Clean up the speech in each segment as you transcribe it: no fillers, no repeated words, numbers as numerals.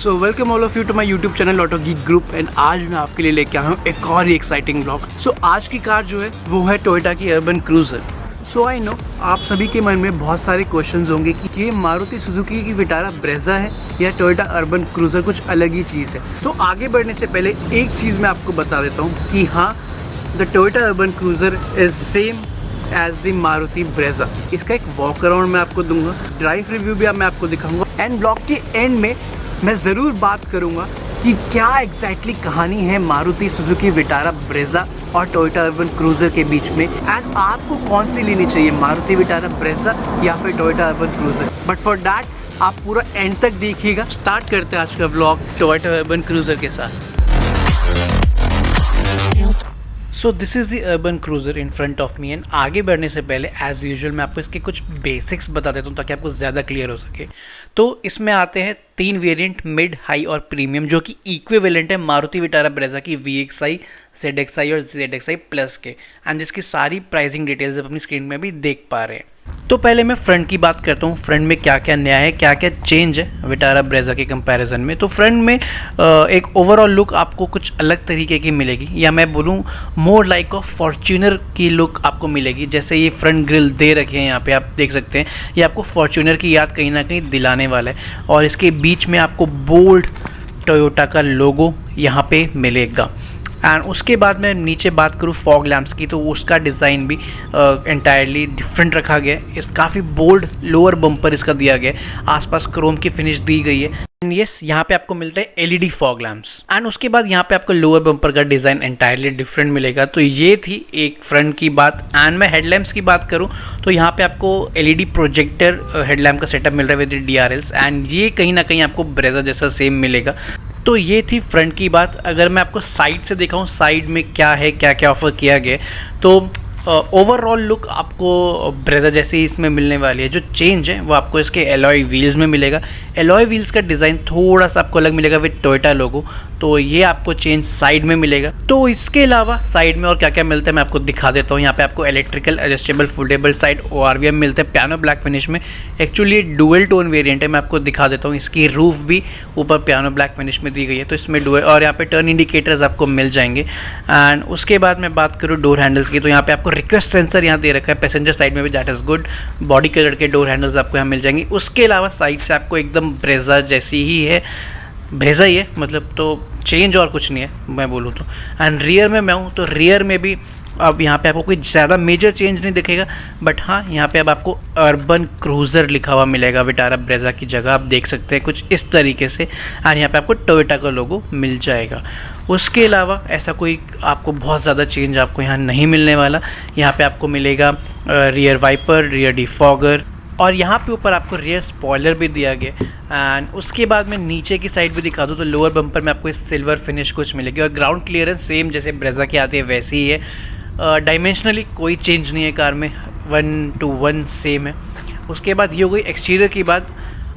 So welcome all of you to my YouTube channel auto geek group and आज मैं आपके लिए लेके आया हूँ एक और ही एक्साइटिंग ब्लॉग। सो आज की कार जो है वो है टोयोटा की urban cruiser. So I know आप सभी के मन में बहुत सारे क्वेश्चंस होंगे कि ये मारुति सुजुकी की विटारा ब्रेजा है या टोयोटा अर्बन क्रूजर कुछ अलग ही चीज़ है। तो आगे बढ़ने से पहले एक चीज़ मैं आपको बता देता हूँ कि हाँ, the Toyota Urban Cruiser is same as the Maruti Brezza. इसका एक वॉक अराउंड मैं आपको दूंगा, ड्राइव रिव्यू भी मैं आपको दिखाऊंगा एंड ब्लॉग के एंड में मैं ज़रूर बात करूंगा कि क्या एग्जैक्टली कहानी है मारुति सुजुकी विटारा ब्रेजा और टोयोटा अर्बन क्रूजर के बीच में एंड आपको कौन सी लेनी चाहिए, मारुति विटारा ब्रेजा या फिर Toyota Urban cruiser. But for that आप पूरा एंड तक देखिएगा। स्टार्ट करते हैं आज का व्लॉग टोयोटा अर्बन क्रूजर के साथ। So this is the urban cruiser in front of me and आगे बढ़ने से पहले एज़ यूजुअल मैं आपको इसके कुछ बेसिक्स बता देता हूँ ताकि आपको ज़्यादा क्लियर हो सके। तो इसमें आते हैं 3 वेरिएंट, मिड, हाई और प्रीमियम, जो कि इक्विवेलेंट है मारुति विटारा ब्रेजा की VXI, ZXI और ZXI प्लस के एंड जिसकी सारी प्राइसिंग डिटेल्स आप अपनी स्क्रीन में भी देख पा रहे हैं। तो पहले मैं फ्रंट की बात करता हूँ, फ्रंट में क्या क्या नया है, क्या क्या चेंज है विटारा ब्रेजा के कंपैरिजन में। तो फ्रंट में एक ओवरऑल लुक आपको कुछ अलग तरीके की मिलेगी, या मैं बोलूँ मोर लाइक ऑफ फॉर्च्यूनर की लुक आपको मिलेगी। जैसे ये फ्रंट ग्रिल दे रखे हैं यहाँ पे आप देख सकते हैं, ये आपको फॉर्च्यूनर की याद कहीं ना कहीं दिलाने वाला है और इसके बीच में आपको बोल्ड टोयोटा का लोगो यहाँ पे मिलेगा। एंड उसके बाद मैं नीचे बात करूँ फॉग लैम्प्स की, तो उसका डिज़ाइन भी एंटायरली डिफरेंट रखा गया है। इस काफ़ी बोल्ड लोअर बम्पर इसका दिया गया है, आसपास क्रोम की फिनिश दी गई है एंड यस यहाँ पे आपको मिलता है LED फॉग लैम्प्स। एंड उसके बाद यहाँ पे आपको लोअर बम्पर का डिज़ाइन एंटायरली डिफरेंट मिलेगा। तो ये थी एक फ्रंट की बात। एंड मैं हेडलैम्प्स की बात करूँ तो यहाँ पे आपको LED प्रोजेक्टर हेडलैम्प का सेटअप मिल रहा है विद DRLs एंड ये कहीं ना कहीं आपको ब्रेजा जैसा सेम मिलेगा। तो ये थी फ्रंट की बात। अगर मैं आपको साइड से दिखाऊं साइड में क्या है, क्या क्या ऑफर किया गया है, तो ओवरऑल लुक आपको ब्रेजा जैसे ही इसमें मिलने वाली है। जो चेंज है वो आपको इसके एलॉय व्हील्स में मिलेगा। एलॉय व्हील्स का डिज़ाइन थोड़ा सा आपको अलग मिलेगा विद टोयोटा लोगो, तो ये आपको चेंज साइड में मिलेगा। तो इसके अलावा साइड में और क्या क्या मिलता है मैं आपको दिखा देता हूँ। यहाँ पे आपको electrical adjustable foldable side ORVM मिलते हैं पियानो ब्लैक फिनिश में। एक्चुअली डुअल टोन वेरिएंट है, मैं आपको दिखा देता हूँ। इसकी रूफ भी ऊपर पियानो ब्लैक फिनिश में दी गई है, तो इसमें डुअल और यहाँ पे टर्न इंडिकेटर्स आपको मिल जाएंगे। एंड उसके बाद मैं बात करूँ डोर हैंडल्स की, तो यहाँ पे आपको रिक्वेस्ट सेंसर यहाँ दे रखा है पैसेंजर साइड में भी, that is good. Body colour के डोर हैंडल्स आपको यहाँ मिल जाएंगे। उसके अलावा साइड से आपको एकदम ब्रेजा जैसी ही है, ब्रेजा ही है मतलब, तो चेंज और कुछ नहीं है मैं बोलूँ तो। एंड रियर में मैं हूँ तो रियर में भी अब यहाँ पे आपको कोई ज़्यादा मेजर चेंज नहीं दिखेगा, बट हाँ यहाँ पे अब आपको अर्बन क्रूज़र लिखा हुआ मिलेगा विटारा ब्रेजा की जगह, आप देख सकते हैं कुछ इस तरीके से। और यहाँ पे आपको टोयोटा का लोगो मिल जाएगा। उसके अलावा ऐसा कोई आपको बहुत ज़्यादा चेंज आपको यहाँ नहीं मिलने वाला। यहाँ पे आपको मिलेगा रियर वाइपर, रियर डिफॉगर और यहाँ पे ऊपर आपको रियर स्पॉइलर भी दिया गया। एंड उसके बाद मैं नीचे की साइड भी दिखा दूँ तो लोअर बम्पर में आपको इस सिल्वर फिनिश कुछ मिलेगी और ग्राउंड क्लियरेंस सेम जैसे ब्रेजा की आती है वैसी ही है। डायमेंशनली कोई चेंज नहीं है कार में, 1:1 सेम है। उसके बाद ये हो गई एक्सटीरियर की बात।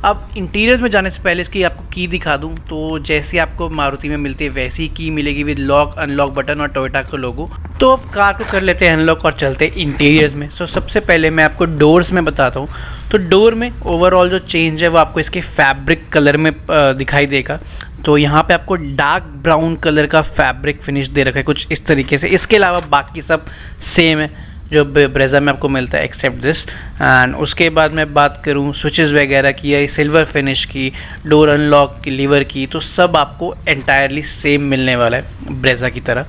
अब इंटीरियर्स में जाने से पहले इसकी आपको की दिखा दूं, तो जैसे आपको मारुति में मिलती है वैसी की मिलेगी विद लॉक अनलॉक बटन और टोयोटा का लोगो। तो अब कार को कर लेते हैं अनलॉक और चलते हैं इंटीरियर्स में। सो सबसे पहले मैं आपको डोर्स में बताता हूँ। तो डोर में ओवरऑल जो चेंज है वो आपको इसके फैब्रिक कलर में दिखाई देगा। तो यहाँ पे आपको डार्क ब्राउन कलर का फैब्रिक फिनिश दे रखा है कुछ इस तरीके से। इसके अलावा बाकी सब सेम है जो ब्रेजा में आपको मिलता है एक्सेप्ट दिस। एंड उसके बाद मैं बात करूँ स्विचेस वगैरह की या सिल्वर फिनिश की, डोर अनलॉक की, लीवर की, तो सब आपको एंटायरली सेम मिलने वाला है ब्रेजा की तरह।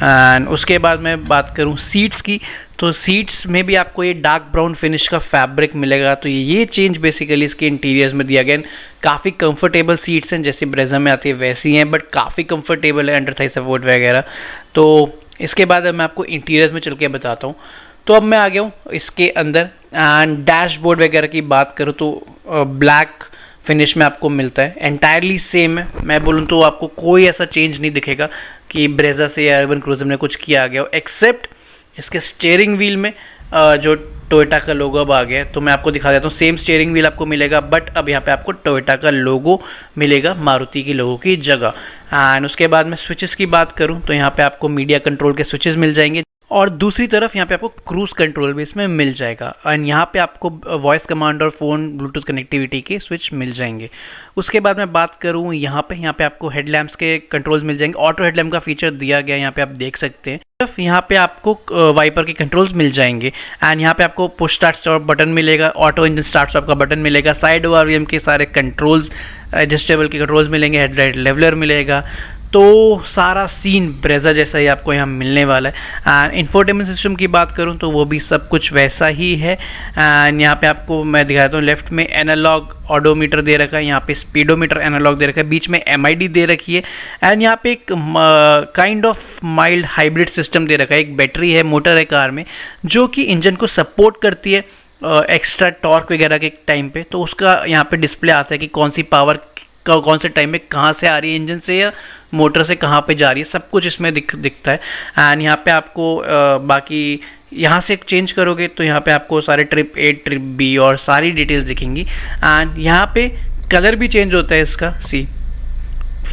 एंड उसके बाद मैं बात करूँ सीट्स की, तो सीट्स में भी आपको ये डार्क ब्राउन फिनिश का फैब्रिक मिलेगा। तो ये चेंज बेसिकली इसके इंटीरियर्स में दिया गया है। काफ़ी कंफर्टेबल सीट्स हैं, जैसे ब्रेजा में आती है वैसी हैं, बट काफ़ी कंफर्टेबल है, अंडर थाई सपोर्ट वगैरह। तो इसके बाद अब मैं आपको इंटीरियर्स में चल के बताता हूँ। तो अब मैं आ गया हूँ इसके अंदर। एंड डैशबोर्ड वगैरह की बात करूँ तो ब्लैक फिनिश में आपको मिलता है, एंटायरली सेम है। मैं बोलूँ तो आपको कोई ऐसा चेंज नहीं दिखेगा कि ब्रेजा से या अर्बन क्रूजर में कुछ किया गया हो, एक्सेप्ट इसके स्टीयरिंग व्हील में जो टोयोटा का लोगो अब आ गया है। तो मैं आपको दिखा देता हूँ, सेम स्टीयरिंग व्हील आपको मिलेगा, बट अब यहाँ पे आपको टोयोटा का लोगो मिलेगा मारुति की लोगो की जगह। एंड उसके बाद मैं स्विचेस की बात करूँ तो यहाँ पे आपको मीडिया कंट्रोल के स्विचेस मिल जाएंगे और दूसरी तरफ यहाँ पे आपको क्रूज़ कंट्रोल भी इसमें मिल जाएगा एंड यहाँ पे आपको वॉइस कमांड और फ़ोन ब्लूटूथ कनेक्टिविटी के स्विच मिल जाएंगे। उसके बाद मैं बात करूँ यहाँ पे आपको हेडलैम्प्स के कंट्रोल्स मिल जाएंगे। ऑटो हेडलैम्प का फीचर दिया गया है, यहाँ पे आप देख सकते हैं। यहाँ पे आपको वाइपर के कंट्रोल्स मिल जाएंगे एंड यहाँ पे आपको पुश स्टार्ट स्टॉप बटन मिलेगा, ऑटो इंजन स्टार्ट स्टॉप का बटन मिलेगा, साइड ओआरवीएम के सारे कंट्रोल्स, एडजस्टेबल के कंट्रोल्स मिलेंगे, हेडलाइट लेवलर मिलेगा। तो सारा सीन ब्रेजा जैसा ही आपको यहाँ मिलने वाला है। एंड इंफोटेनमेंट सिस्टम की बात करूँ तो वो भी सब कुछ वैसा ही है। एंड यहाँ पे आपको मैं दिखाता हूँ, लेफ्ट में एनालॉग ऑडोमीटर दे रखा है, यहाँ पे स्पीडोमीटर एनालॉग दे रखा है, बीच में MID दे रखी है एंड यहाँ पे एक kind of mild hybrid system दे रखा है। एक बैटरी है, मोटर है कार में, जो कि इंजन को सपोर्ट करती है एक्स्ट्रा टॉर्क वगैरह के टाइम पे। तो उसका यहाँ पे डिस्प्ले आता है कि कौन सी पावर कौन से टाइम में कहाँ से आ रही है, इंजन से या मोटर से कहाँ पे जा रही है, सब कुछ इसमें दिखता है। एंड यहाँ पे आपको बाकी यहाँ से चेंज करोगे तो यहाँ पे आपको सारे ट्रिप A ट्रिप B और सारी डिटेल्स दिखेंगी। एंड यहाँ पे कलर भी चेंज होता है इसका।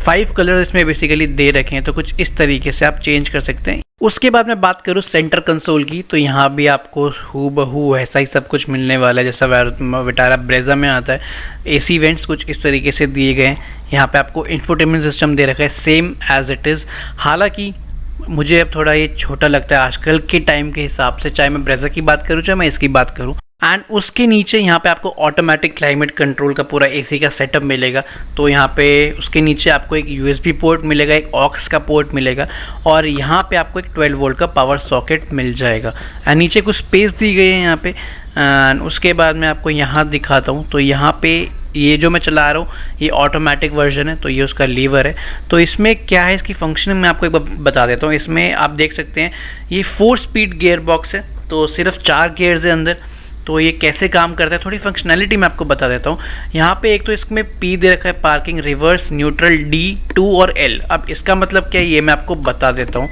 5 कलर इसमें बेसिकली दे रखे हैं, तो कुछ इस तरीके से आप चेंज कर सकते हैं। उसके बाद मैं बात करूँ सेंटर कंसोल की, तो यहाँ भी आपको हूबहू ऐसा ही सब कुछ मिलने वाला है जैसा विटारा ब्रेजा में आता है। AC वेंट्स कुछ इस तरीके से दिए गए हैं। यहाँ पे आपको इंफोटेनमेंट सिस्टम दे रखा है सेम एज इट इज़। हालांकि मुझे अब थोड़ा ये छोटा लगता है आजकल के टाइम के हिसाब से, चाहे मैं ब्रेजा की बात करूँ चाहे मैं इसकी बात करूँ। एंड उसके नीचे यहाँ पे आपको ऑटोमेटिक क्लाइमेट कंट्रोल का पूरा AC का सेटअप मिलेगा। तो यहाँ पे उसके नीचे आपको एक USB पोर्ट मिलेगा, एक ऑक्स का पोर्ट मिलेगा और यहाँ पे आपको एक 12 वोल्ट का पावर सॉकेट मिल जाएगा। एंड नीचे कुछ स्पेस दी गई है यहाँ पे। एंड उसके बाद मैं आपको यहाँ दिखाता हूँ, तो यहाँ पे ये जो मैं चला रहा हूँ ये ऑटोमेटिक वर्जन है, तो ये उसका लीवर है। तो इसमें क्या है, इसकी फंक्शनिंग मैं आपको एक बार बता देता हूँ। इसमें आप देख सकते हैं ये 4 स्पीड गियर बॉक्स है, तो सिर्फ 4 गियर्स है अंदर। तो ये कैसे काम करता है, थोड़ी फंक्शनैलिटी मैं आपको बता देता हूँ। यहाँ पे एक तो इसमें P दे रखा है पार्किंग, रिवर्स, न्यूट्रल, D, 2 और L। अब इसका मतलब क्या है ये मैं आपको बता देता हूँ।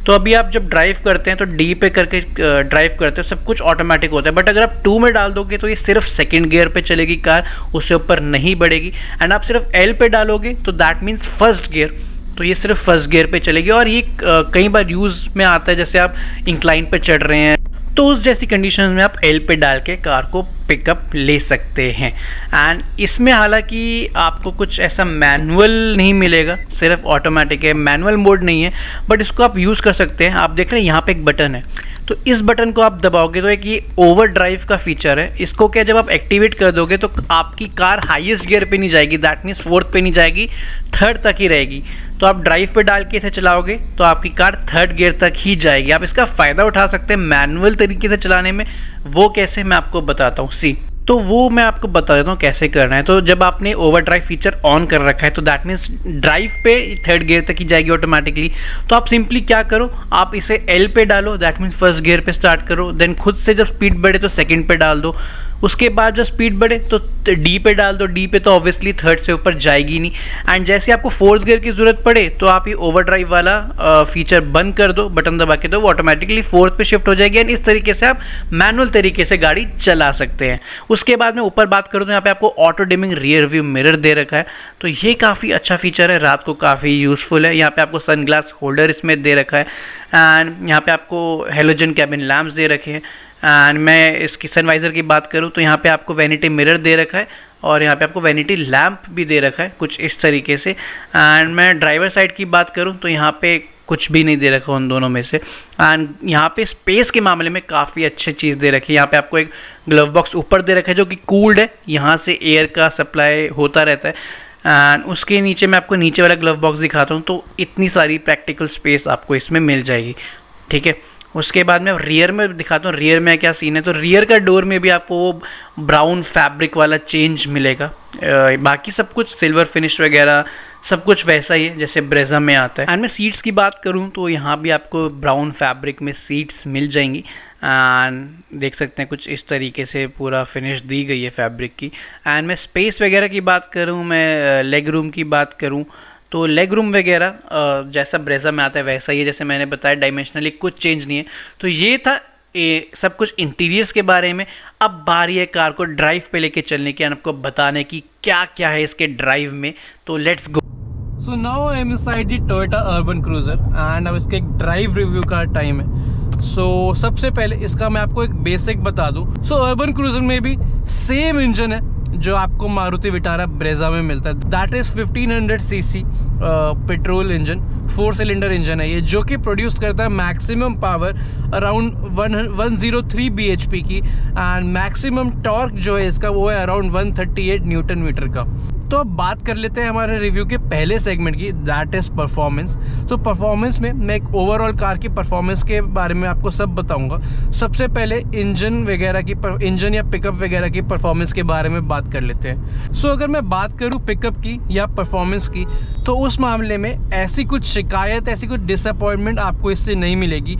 तो अभी आप जब ड्राइव करते हैं तो D पे करके ड्राइव करते हो, सब कुछ ऑटोमेटिक होता है। बट अगर आप 2 में डाल दोगे तो ये सिर्फ सेकंड गियर पे चलेगी कार, उससे ऊपर नहीं बढ़ेगी। एंड आप सिर्फ L पे डालोगे तो दैट मीन्स फर्स्ट गियर, तो ये सिर्फ फर्स्ट गियर पे चलेगी। और ये कई बार यूज़ में आता है, जैसे आप इंक्लाइन पे चढ़ रहे हैं तो उस जैसी कंडीशन में आप L पे डाल के कार को पिकअप ले सकते हैं। एंड इसमें हालांकि आपको कुछ ऐसा मैनुअल नहीं मिलेगा, सिर्फ ऑटोमेटिक है, मैनुअल मोड नहीं है, बट इसको आप यूज़ कर सकते हैं। आप देख रहे हैं यहाँ पे एक बटन है, तो इस बटन को आप दबाओगे तो एक ये ओवर ड्राइव का फीचर है। इसको क्या जब आप एक्टिवेट कर दोगे तो आपकी कार हाईएस्ट गियर पे नहीं जाएगी, दैट मीन्स 4th पे नहीं जाएगी, 3rd तक ही रहेगी। तो आप ड्राइव पे डाल के इसे चलाओगे तो आपकी कार 3rd गियर तक ही जाएगी। आप इसका फ़ायदा उठा सकते हैं मैनुअल तरीके से चलाने में। वो कैसे मैं आपको बताता हूँ। तो वो मैं आपको बता देता हूँ कैसे करना है। तो जब आपने ओवर ड्राइव फीचर ऑन कर रखा है तो दैट मीन्स ड्राइव पे 3rd गियर तक ही जाएगी ऑटोमेटिकली। तो आप सिंपली क्या करो, आप इसे L पे डालो, दैट मीन्स फर्स्ट गियर पे स्टार्ट करो। देन खुद से जब स्पीड बढ़े तो सेकंड पे डाल दो। उसके बाद जब स्पीड बढ़े तो D पे डाल दो। D पे तो ऑब्वियसली 3rd से ऊपर जाएगी नहीं। एंड जैसे आपको 4th गियर की ज़रूरत पड़े तो आप ये ओवर ड्राइव वाला फीचर बंद कर दो, बटन दबा के दो, वो ऑटोमेटिकली 4th पे शिफ्ट हो जाएगी। एंड इस तरीके से आप मैनुअल तरीके से गाड़ी चला सकते हैं। उसके बाद में ऊपर बात करूँ तो यहाँ पे आपको auto dimming rear view mirror दे रखा है, तो ये काफ़ी अच्छा फीचर है, रात को काफ़ी यूज़फुल है। यहाँ पे आपको सनग्लास होल्डर इसमें दे रखा है। एंड यहाँ पे आपको हेलोजन कैबिन लैम्प्स दे रखे हैं। एंड मैं इसकी सनवाइज़र की बात करूँ तो यहाँ पे आपको वैनिटी मिरर दे रखा है और यहाँ पे आपको वैनिटी लैम्प भी दे रखा है कुछ इस तरीके से। एंड मैं ड्राइवर साइड की बात करूँ तो यहाँ पे कुछ भी नहीं दे रखा उन दोनों में से। एंड यहाँ पे स्पेस के मामले में काफ़ी अच्छी चीज़ दे रखी है। यहाँ पे आपको एक ग्लव बॉक्स ऊपर दे रखा है जो कि कूल्ड है, यहाँ से एयर का सप्लाई होता रहता है। एंड उसके नीचे मैं आपको नीचे वाला ग्लव बॉक्स दिखाता हूँ, तो इतनी सारी प्रैक्टिकल स्पेस आपको इसमें मिल जाएगी। ठीक है, उसके बाद में रियर में दिखाता हूँ रियर में क्या सीन है। तो रियर का डोर में भी आपको वो ब्राउन फैब्रिक वाला चेंज मिलेगा। बाकी सब कुछ सिल्वर फिनिश वगैरह सब कुछ वैसा ही है जैसे ब्रेजा में आता है। एंड मैं सीट्स की बात करूँ तो यहाँ भी आपको ब्राउन फैब्रिक में सीट्स मिल जाएंगी। एंड देख सकते हैं कुछ इस तरीके से पूरा फिनिश दी गई है फैब्रिक की। एंड मैं स्पेस वगैरह की बात करूँ, मैं लेग रूम की बात करूँ तो लेग रूम वगैरह जैसा ब्रेजा में आता है वैसा ही है। जैसे मैंने बताया डायमेंशनली कुछ चेंज नहीं है। तो ये था सब कुछ इंटीरियर्स के बारे में। अब बारी है कार को ड्राइव पे लेके चलने की, आपको बताने की क्या क्या है इसके ड्राइव में। तो let's go. So now I am inside the Toyota Urban cruiser and अब इसके एक ड्राइव रिव्यू का टाइम है। सो सबसे पहले इसका मैं आपको एक बेसिक बता दूं। सो अर्बन क्रूजर में भी सेम इंजन है जो आपको मारुति विटारा ब्रेजा में मिलता है। That is 1500 CC petrol engine, 4 cylinder engine है ये, जो कि प्रोड्यूस करता है मैक्सिमम पावर अराउंड 103 bhp की, एंड मैक्सिमम टॉर्क जो है इसका वो है अराउंड 138 न्यूटन मीटर का। तो अब बात कर लेते हैं हमारे रिव्यू के पहले सेगमेंट की, दैट इज परफॉर्मेंस। तो परफॉर्मेंस में मैं एक ओवरऑल कार की परफॉर्मेंस के बारे में आपको सब बताऊंगा। सबसे पहले इंजन वगैरह की इंजन या पिकअप वगैरह की परफॉर्मेंस के बारे में बात कर लेते हैं। सो अगर मैं बात करूं पिकअप की या परफॉर्मेंस की, तो उस मामले में ऐसी कुछ शिकायत, ऐसी कुछ डिसअपॉइंटमेंट आपको इससे नहीं मिलेगी।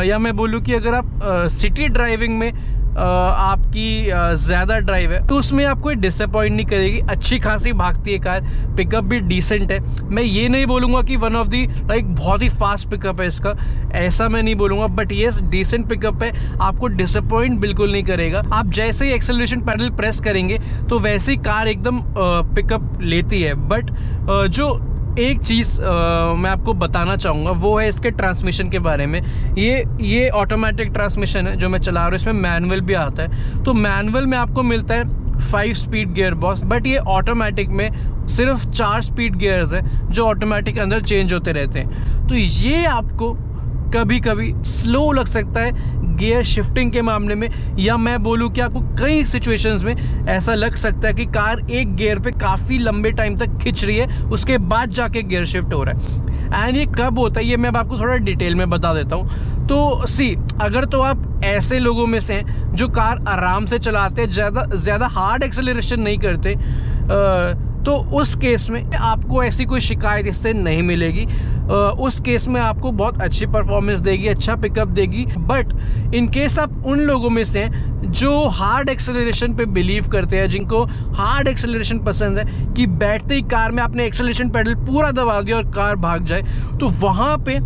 या मैं बोलूँ कि अगर आप सिटी ड्राइविंग में आपकी ज़्यादा ड्राइव है तो उसमें आपको डिसअपॉइंट नहीं करेगी। अच्छी खासी भागती है कार, पिकअप भी डिसेंट है। मैं ये नहीं बोलूँगा कि वन ऑफ दी लाइक बहुत ही फास्ट पिकअप है इसका, ऐसा मैं नहीं बोलूँगा, बट येस डिसेंट पिकअप है, आपको डिसअपॉइंट बिल्कुल नहीं करेगा। आप जैसे ही एक्सेलरेशन पैडल प्रेस करेंगे तो वैसे ही कार एकदम पिकअप लेती है। बट जो एक चीज़ मैं आपको बताना चाहूँगा वो है इसके ट्रांसमिशन के बारे में। ये ऑटोमेटिक ट्रांसमिशन है जो मैं चला रहा हूँ, इसमें मैनुअल भी आता है। तो मैनुअल में आपको मिलता है 5 स्पीड गियर बॉक्स, बट ये ऑटोमेटिक में सिर्फ 4 स्पीड गियर्स हैं जो ऑटोमेटिक अंदर चेंज होते रहते हैं। तो ये आपको कभी कभी स्लो लग सकता है गियर शिफ्टिंग के मामले में, या मैं बोलूँ कि आपको कई सिचुएशंस में ऐसा लग सकता है कि कार एक गियर पे काफ़ी लंबे टाइम तक खिंच रही है, उसके बाद जाके गियर शिफ्ट हो रहा है। एंड ये कब होता है ये मैं आपको थोड़ा डिटेल में बता देता हूँ। तो अगर तो आप ऐसे लोगों में से हैं जो कार आराम से चलाते हैं, ज़्यादा हार्ड एक्सेलरेशन नहीं करते, तो उस केस में आपको ऐसी कोई शिकायत इससे नहीं मिलेगी। उस केस में आपको बहुत अच्छी परफॉर्मेंस देगी, अच्छा पिकअप देगी। बट इन केस आप उन लोगों में से हैं जो हार्ड एक्सेलरेशन पे बिलीव करते हैं, जिनको हार्ड एक्सेलरेशन पसंद है कि बैठते ही कार में आपने एक्सेलरेशन पेडल पूरा दबा दिया और कार भाग जाए, तो वहाँ पे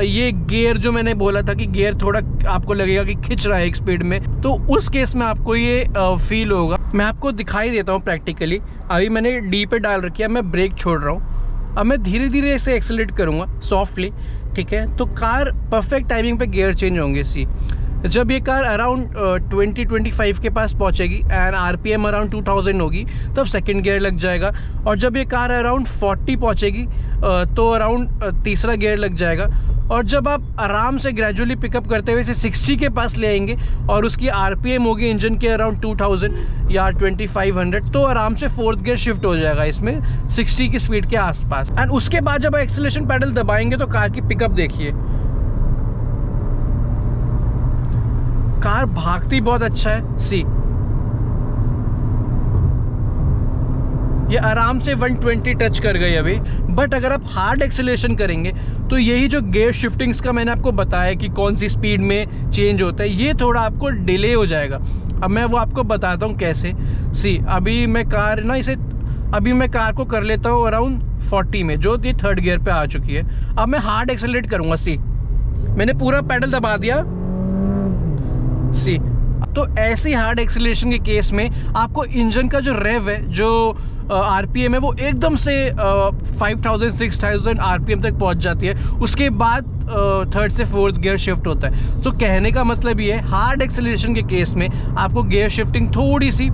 ये गियर जो मैंने बोला था कि गियर थोड़ा आपको लगेगा कि खिंच रहा है एक स्पीड में, तो उस केस में आपको ये फील होगा। मैं आपको दिखाई देता हूँ प्रैक्टिकली। अभी मैंने डी पे डाल रखी है, मैं ब्रेक छोड़ रहा हूँ, अब मैं धीरे धीरे इसे एक्सेलरेट करूँगा सॉफ्टली, ठीक है। तो कार परफेक्ट टाइमिंग पे गियर चेंज होंगे। जब ये कार अराउंड 20-25 के पास पहुंचेगी एंड आरपीएम अराउंड 2000 होगी तब सेकंड गियर लग जाएगा, और जब ये कार अराउंड 40 पहुंचेगी तो अराउंड तीसरा गियर लग जाएगा। और जब आप आराम से ग्रेजुअली पिकअप करते हुए इसे 60 के पास ले आएंगे और उसकी आरपीएम होगी इंजन के अराउंड 2000 या 2500, तो आराम से फोर्थ गियर शिफ्ट हो जाएगा इसमें 60 की स्पीड के आसपास। एंड उसके बाद जब एक्सेलरेशन पैडल दबाएंगे तो कार की पिकअप देखिए, कार भागती बहुत अच्छा है। ये आराम से 120 टच कर गई अभी। बट अगर आप हार्ड एक्सेलरेशन करेंगे तो यही जो गियर शिफ्टिंग्स का मैंने आपको बताया कि कौन सी स्पीड में चेंज होता है, ये थोड़ा आपको डिले हो जाएगा। अब मैं वो आपको बताता हूँ कैसे। अभी मैं कार को कर लेता हूँ अराउंड 40 में, जो ये थर्ड गियर पे आ चुकी है। अब मैं हार्ड एक्सेलरेट करूँगा। मैंने पूरा पैडल दबा दिया। तो ऐसी हार्ड एक्सेलरेशन के केस में आपको इंजन का जो रेव है, जो आरपीएम है, वो एकदम से 5000-6000 आरपीएम तक पहुंच जाती है। उसके बाद थर्ड से फोर्थ गियर शिफ्ट होता है। तो कहने का मतलब ये है, हार्ड एक्सेलरेशन के केस में आपको गियर शिफ्टिंग थोड़ी सी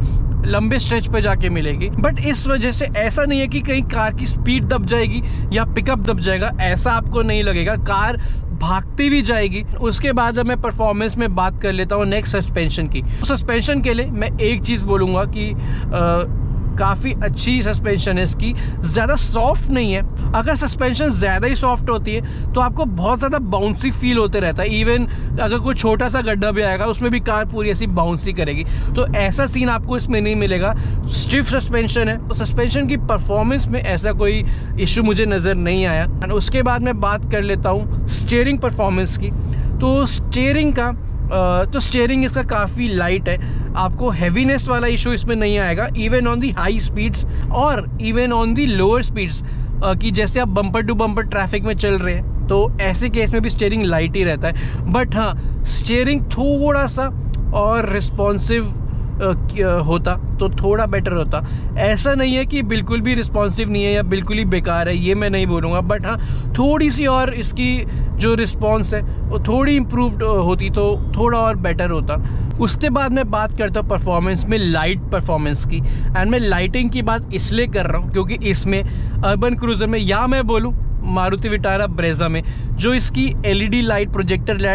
लंबे स्ट्रेच पे जाके मिलेगी। बट इस वजह से ऐसा नहीं है कि कहीं कार की स्पीड दब जाएगी या पिकअप दब जाएगा, ऐसा आपको नहीं लगेगा। कार भागती भी जाएगी। उसके बाद अब मैं परफॉर्मेंस में बात कर लेता हूँ नेक्स्ट सस्पेंशन की। सस्पेंशन के लिए मैं एक चीज़ बोलूँगा कि काफ़ी अच्छी सस्पेंशन है इसकी, ज़्यादा सॉफ्ट नहीं है। अगर सस्पेंशन ज़्यादा ही सॉफ्ट होती है तो आपको बहुत ज़्यादा बाउंसी फील होते रहता है। इवन अगर कोई छोटा सा गड्ढा भी आएगा उसमें भी कार पूरी ऐसी बाउंसी करेगी, तो ऐसा सीन आपको इसमें नहीं मिलेगा। स्टिफ सस्पेंशन है, तो सस्पेंशन की परफॉर्मेंस में ऐसा कोई इशू मुझे नज़र नहीं आया। एंड उसके बाद मैं बात कर लेता हूँ स्टीयरिंग परफॉर्मेंस की। तो स्टीयरिंग इसका काफ़ी लाइट है, आपको हैवीनेस वाला इशू इसमें नहीं आएगा। Even on the high speeds और even on the lower speeds कि जैसे आप बम्पर टू बम्पर ट्रैफिक में चल रहे हैं, तो ऐसे केस में भी स्टीयरिंग लाइट ही रहता है। बट हाँ, स्टीयरिंग थोड़ा सा और रिस्पॉन्सिव होता तो थोड़ा बेटर होता। ऐसा नहीं है कि बिल्कुल भी रिस्पॉन्सिव नहीं है या बिल्कुल ही बेकार है, ये मैं नहीं बोलूँगा, बट हाँ थोड़ी सी और इसकी जो रिस्पॉन्स है वो थोड़ी इम्प्रूव्ड होती तो थोड़ा और बेटर होता। उसके बाद मैं बात करता हूँ परफॉर्मेंस में, लाइट परफॉर्मेंस की। एंड मैं लाइटिंग की बात इसलिए कर रहा हूँ क्योंकि इसमें अर्बन क्रूज़र में, या मैं बोलूँ मारुति विटारा ब्रेज़ा में, जो इसकी LED लाइट प्रोजेक्टर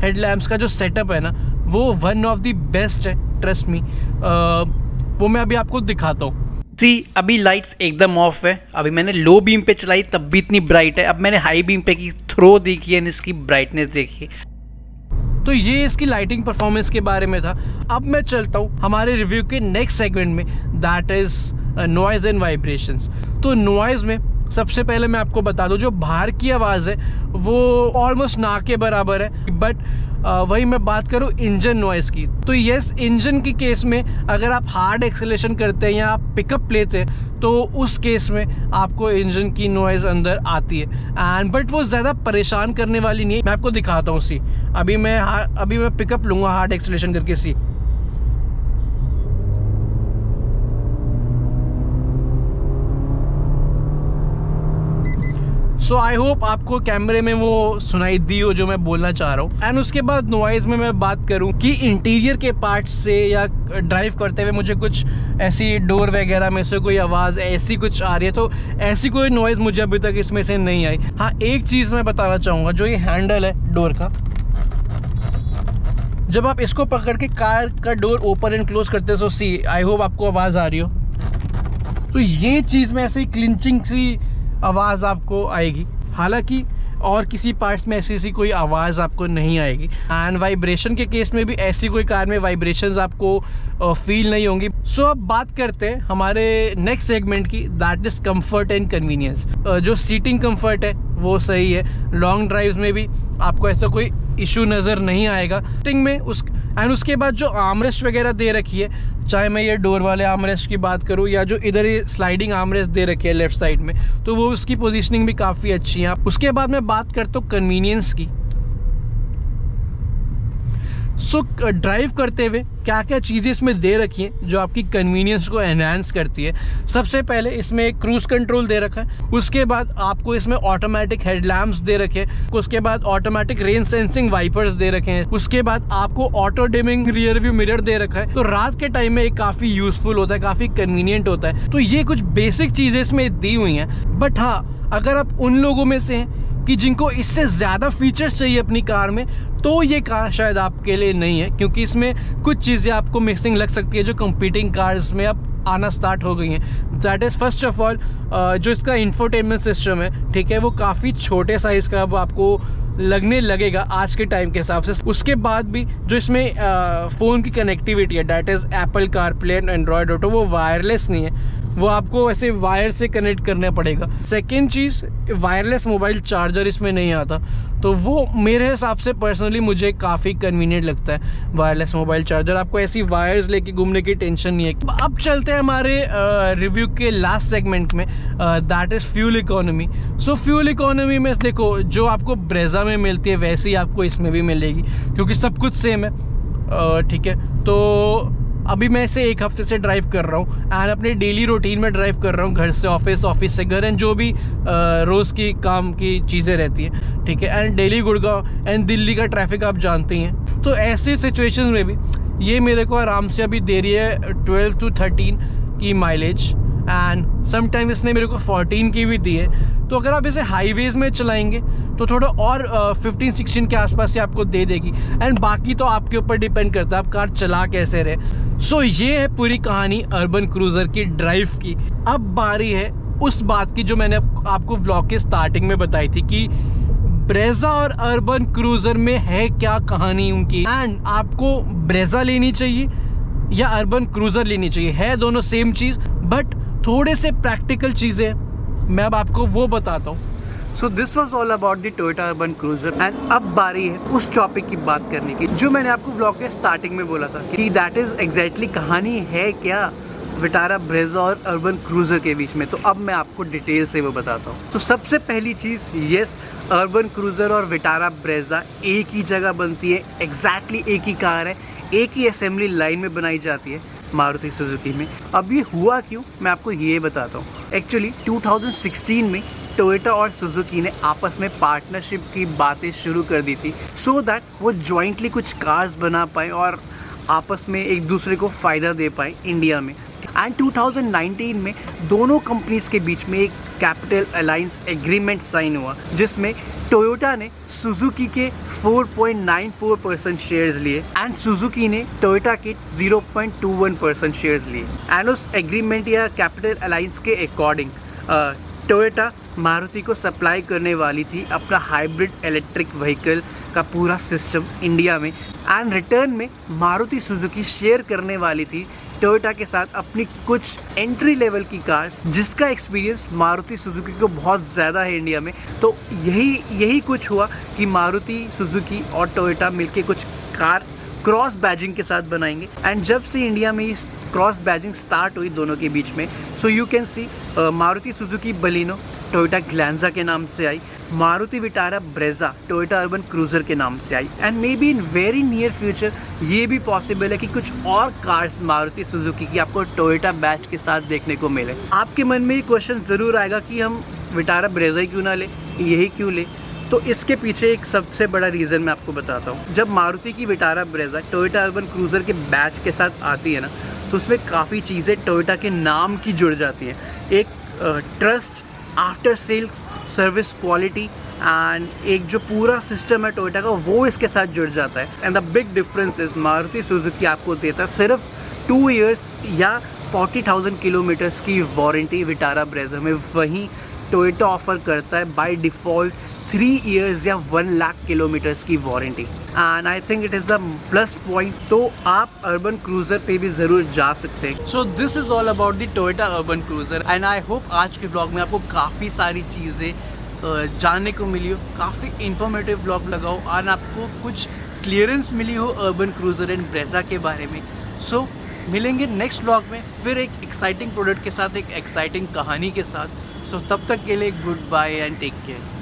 हेडलैम्प्स का जो सेटअप है ना, वो वन ऑफ द बेस्ट है, ट्रस्ट मी। वो मैं अभी आपको दिखाता हूँ। अभी लाइट्स एकदम ऑफ है। अभी मैंने लो बीम पे चलाई तब भी इतनी ब्राइट है, अब मैंने हाई बीम पे की, थ्रो देखी है, इसकी ब्राइटनेस देखिए। तो ये इसकी लाइटिंग परफॉर्मेंस के बारे में था। अब मैं चलता हूँ हमारे रिव्यू के नेक्स्ट सेगमेंट में, that is noise and vibrations. तो नॉइज़ में सबसे पहले मैं आपको बता दूं, जो बाहर की आवाज़ है वो ऑलमोस्ट ना के बराबर है, बट वही मैं बात करूं इंजन नॉइज़ की, तो यस, इंजन की केस में अगर आप हार्ड एक्सेलेरेशन करते हैं या आप पिकअप लेते हैं तो उस केस में आपको इंजन की नॉइज़ अंदर आती है, एंड बट वो ज़्यादा परेशान करने वाली नहीं है। मैं आपको दिखाता हूँ। सी अभी मैं पिकअप लूँगा हार्ड एक्सेलेरेशन करके। सी सो आई होप आपको कैमरे में वो सुनाई दी हो जो मैं बोलना चाह रहा हूँ। एंड उसके बाद नॉइज़ में मैं बात करूँ कि इंटीरियर के पार्ट्स से या ड्राइव करते हुए मुझे कुछ ऐसी डोर वगैरह में से कोई आवाज़ ऐसी कुछ आ रही है, तो ऐसी कोई नॉइज़ मुझे अभी तक इसमें से नहीं आई। हाँ, एक चीज़ मैं बताना चाहूँगा, जो ये हैंडल है डोर का, जब आप इसको पकड़ के कार का डोर ओपन एंड क्लोज करते हो, सी आई होप आपको आवाज़ आ रही हो, तो ये चीज़ में ऐसे क्लिंचिंग सी आवाज़ आपको आएगी। हालांकि और किसी पार्ट्स में ऐसी कोई आवाज़ आपको नहीं आएगी। एंड वाइब्रेशन के केस में भी ऐसी कोई कार में वाइब्रेशंस आपको फील नहीं होंगी। सो अब बात करते हैं हमारे नेक्स्ट सेगमेंट की, that is comfort and convenience. जो सीटिंग कंफर्ट है वो सही है, लॉन्ग ड्राइव्स में भी आपको ऐसा कोई इशू नज़र नहीं आएगा सीटिंग में। उसके बाद जो आर्मरेस्ट वगैरह दे रखी है, चाहे मैं ये डोर वाले आर्मरेस्ट की बात करूँ या जो इधर ये स्लाइडिंग आर्मरेस्ट दे रखी है लेफ्ट साइड में, तो वो उसकी पोजीशनिंग भी काफ़ी अच्छी है। उसके बाद मैं बात करता हूँ कन्वीनियंस की। सो ड्राइव करते हुए क्या क्या चीज़ें इसमें दे रखी हैं जो आपकी कन्वीनियंस को एनहांस करती है। सबसे पहले इसमें एक क्रूज़ कंट्रोल दे रखा है, उसके बाद आपको इसमें ऑटोमेटिक हेडलैम्प्स दे रखे हैं, उसके बाद ऑटोमेटिक रेन सेंसिंग वाइपर्स दे रखे हैं, उसके बाद आपको auto dimming rear view mirror दे रखा है। तो रात के टाइम में ये काफ़ी यूज़फुल होता है, काफ़ी कन्वीनियंट होता है। तो ये कुछ बेसिक चीज़ें इसमें दी हुई हैं। बट हाँ, अगर आप उन लोगों में से हैं कि जिनको इससे ज़्यादा फीचर्स चाहिए अपनी कार में, तो ये कार शायद आपके लिए नहीं है, क्योंकि इसमें कुछ चीज़ें आपको मिसिंग लग सकती है जो कंपीटिंग कार्स में अब आना स्टार्ट हो गई हैं। That is first of all जो इसका इंफोटेनमेंट सिस्टम है, ठीक है, वो काफ़ी छोटे साइज़ का अब आपको लगने लगेगा आज के टाइम के हिसाब से। उसके बाद भी जो इसमें फ़ोन की कनेक्टिविटी है, that is Apple CarPlay and Android auto, वो वायरलेस नहीं है, वो आपको ऐसे वायर से कनेक्ट करना पड़ेगा। सेकेंड चीज़, वायरलेस मोबाइल चार्जर इसमें नहीं आता, तो वो मेरे हिसाब से पर्सनली मुझे काफ़ी कन्वीनियंट लगता है वायरलेस मोबाइल चार्जर। आपको ऐसी वायर्स लेके घूमने की टेंशन नहीं है। अब चलते हैं हमारे रिव्यू के लास्ट सेगमेंट में, that is fuel economy. So fuel economy में देखो, जो आपको ब्रेज़ा में मिलती है वैसी आपको इसमें भी मिलेगी, क्योंकि सब कुछ सेम है, ठीक है। तो अभी मैं इसे एक हफ्ते से ड्राइव कर रहा हूँ एंड अपने डेली रूटीन में ड्राइव कर रहा हूँ, घर से ऑफिस, ऑफिस से घर, एंड जो भी रोज़ की काम की चीज़ें रहती हैं, ठीक है। And daily Gurgaon and Delhi का ट्रैफिक आप जानते ही हैं। तो ऐसी सिचुएशंस में भी ये मेरे को आराम से अभी दे रही है 12 to 13 की माइलेज, एंड समटाइम इसने मेरे को 14 की भी दी है। तो अगर आप इसे हाईवेज़ में चलाएंगे तो थोड़ा और 15-16 के आसपास से आपको दे देगी, एंड बाकी तो आपके ऊपर डिपेंड करता है आप कार चला कैसे रहे। सो ये है पूरी कहानी अर्बन क्रूज़र की ड्राइव की। अब बारी है उस बात की जो मैंने आपको व्लॉग के स्टार्टिंग में बताई थी कि ब्रेज़ा और अर्बन क्रूज़र में है क्या कहानी उनकी, एंड आपको ब्रेज़ा लेनी चाहिए या अर्बन क्रूज़र लेनी चाहिए। है दोनों सेम चीज़, बट थोड़े से प्रैक्टिकल चीज़ें मैं अब आपको वो बताता हूँ। So this was all about the Toyota Urban cruiser, and अब बारी है उस टॉपिक की बात करने की जो मैंने आपको ब्लॉग के स्टार्टिंग में बोला था कि दैट इज़ एग्जैक्टली कहानी है क्या विटारा ब्रेज़ा और अर्बन क्रूज़र के बीच में। तो अब मैं आपको डिटेल से वो बताता हूँ। तो सबसे पहली चीज़, येस, अर्बन क्रूज़र और विटारा ब्रेज़ा एक ही जगह बनती है, एग्जैक्टली एक ही कार है, एक ही असेंबली लाइन में बनाई जाती है मारुति सुजुकी में। अब ये हुआ क्यों, मैं आपको ये बताता हूँ। एक्चुअली 2016 में टोयोटा और सुजुकी ने आपस में पार्टनरशिप की बातें शुरू कर दी थी, सो दैट वो जॉइंटली कुछ कार्स बना पाए और आपस में एक दूसरे को फ़ायदा दे पाए इंडिया में। एंड 2019 में दोनों कंपनीज के बीच में एक कैपिटल अलायंस एग्रीमेंट साइन हुआ, जिसमें टोयोटा ने सुजुकी के 4.94% शेयर्स लिए एंड सुजुकी ने टोयोटा के 0.21% शेयर्स लिए। एंड उस एग्रीमेंट या कैपिटल अलायंस के अकॉर्डिंग टोयोटा मारुति को सप्लाई करने वाली थी अपना हाइब्रिड इलेक्ट्रिक व्हीकल का पूरा सिस्टम इंडिया में, एंड रिटर्न में मारुति सुजुकी शेयर करने वाली थी टोयोटा के साथ अपनी कुछ एंट्री लेवल की कार्स, जिसका एक्सपीरियंस मारुति सुजुकी को बहुत ज़्यादा है इंडिया में। तो यही कुछ हुआ कि मारुति सुजुकी और टोयोटा मिलके कुछ कार क्रॉस बैजिंग के साथ बनाएंगे। एंड जब से इंडिया में इस क्रॉस बैजिंग स्टार्ट हुई दोनों के बीच में, so you can see Maruti Suzuki Baleno Toyota Glanza के नाम से आई, Maruti Vitara Brezza Toyota Urban Cruiser के नाम से आई, and may be in very near future ये भी पॉसिबल है कि कुछ और कार्स मारुति सुजुकी की आपको टोयोटा बैच के साथ देखने को मिले। आपके मन में ये क्वेश्चन ज़रूर आएगा कि हम विटारा ब्रेजा ही क्यों ना ले, यही क्यों ले। तो इसके पीछे एक सबसे बड़ा रीज़न मैं आपको बताता हूँ। जब मारुति की Vitara Brezza Toyota Urban Cruiser के बैच के साथ आती है ना, तो उसमें काफ़ी चीज़ें टोयोटा के नाम की जुड़ जाती हैं। एक trust, after sale service quality and एक जो पूरा सिस्टम है टोयोटा का वो इसके साथ जुड़ जाता है। And the big difference is Maruti Suzuki आपको देता है सिर्फ 2 इयर्स या 40,000 किलोमीटर्स की वारंटी विटारा ब्रेजा में, वहीं टोयोटा ऑफर करता है बाय डिफ़ॉल्ट 3 इयर्स या 1 लाख किलोमीटर्स की warranty. And I think it is a plus point. तो आप अर्बन क्रूज़र पे भी ज़रूर जा सकते हैं। So this is all about the Toyota Urban cruiser and I hope आज के ब्लॉग में आपको काफ़ी सारी चीज़ें जानने को मिली हो, काफ़ी इन्फॉर्मेटिव ब्लॉग लगा हो और आपको कुछ क्लियरेंस मिली हो अर्बन क्रूज़र एंड ब्रेजा के बारे में। सो मिलेंगे नेक्स्ट ब्लॉग में फिर एक एक्साइटिंग प्रोडक्ट के साथ, एक एक्साइटिंग कहानी के साथ। सो तब तक के लिए good bye and take care.